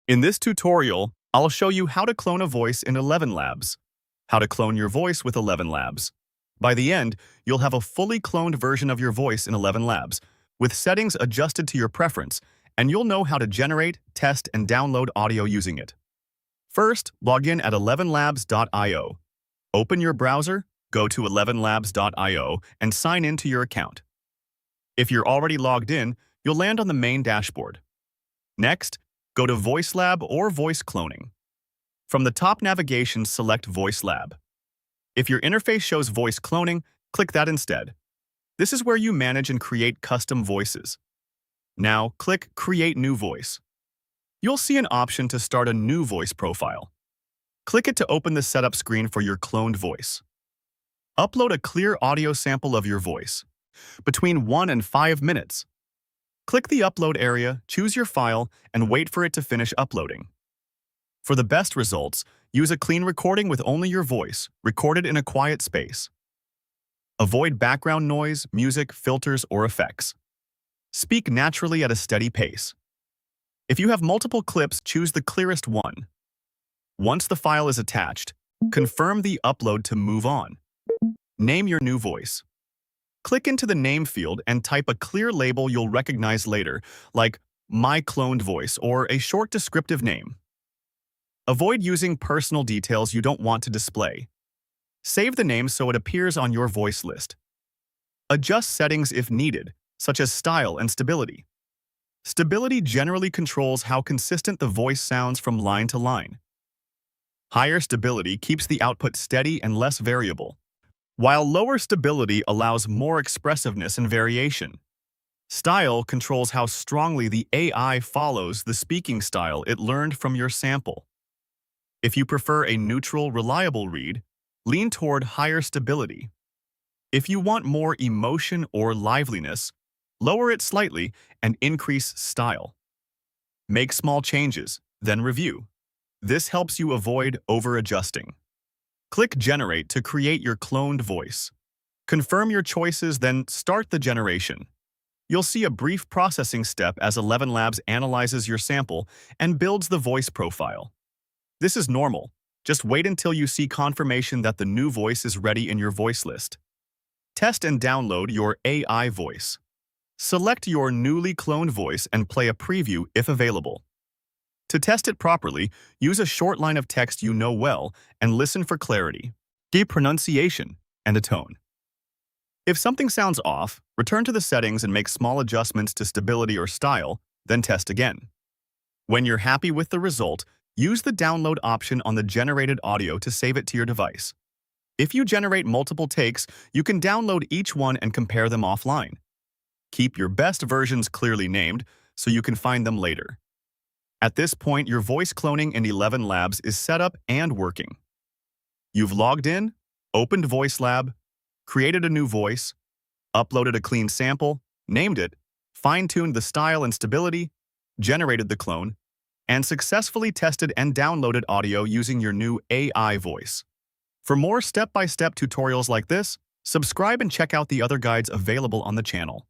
In this tutorial, I'll show you how to clone a voice in ElevenLabs. How to clone your voice with ElevenLabs. By the end, you'll have a fully cloned version of your voice in ElevenLabs, with settings adjusted to your preference, and you'll know how to generate, test, and download audio using it. First, log in at ElevenLabs.io. Open your browser, go to ElevenLabs.io, and sign in to your account. If you're already logged in, you'll land on the main dashboard. Next, go to Voice Lab or Voice Cloning. From the top navigation, select Voice Lab. If your interface shows Voice Cloning, click that instead. This is where you manage and create custom voices. Now, click Create New Voice. You'll see an option to start a new voice profile. Click it to open the setup screen for your cloned voice. Upload a clear audio sample of your voice, between 1 and 5 minutes. Click the upload area, choose your file, and wait for it to finish uploading. For the best results, use a clean recording with only your voice, recorded in a quiet space. Avoid background noise, music, filters, or effects. Speak naturally at a steady pace. If you have multiple clips, choose the clearest one. Once the file is attached, confirm the upload to move on. Name your new voice. Click into the name field and type a clear label you'll recognize later, like My Cloned Voice or a short descriptive name. Avoid using personal details you don't want to display. Save the name so it appears on your voice list. Adjust settings if needed, such as style and stability. Stability generally controls how consistent the voice sounds from line to line. Higher stability keeps the output steady and less variable, while lower stability allows more expressiveness and variation. Style controls how strongly the AI follows the speaking style it learned from your sample. If you prefer a neutral, reliable read, lean toward higher stability. If you want more emotion or liveliness, lower it slightly and increase style. Make small changes, then review. This helps you avoid over-adjusting. Click Generate to create your cloned voice. Confirm your choices, then start the generation. You'll see a brief processing step as ElevenLabs analyzes your sample and builds the voice profile. This is normal. Just wait until you see confirmation that the new voice is ready in your voice list. Test and download your AI voice. Select your newly cloned voice and play a preview if available. To test it properly, use a short line of text you know well and listen for clarity, deep pronunciation, and a tone. If something sounds off, return to the settings and make small adjustments to stability or style, then test again. When you're happy with the result, use the download option on the generated audio to save it to your device. If you generate multiple takes, you can download each one and compare them offline. Keep your best versions clearly named so you can find them later. At this point, your voice cloning in ElevenLabs is set up and working. You've logged in, opened Voice Lab, created a new voice, uploaded a clean sample, named it, fine-tuned the style and stability, generated the clone, and successfully tested and downloaded audio using your new AI voice. For more step-by-step tutorials like this, subscribe and check out the other guides available on the channel.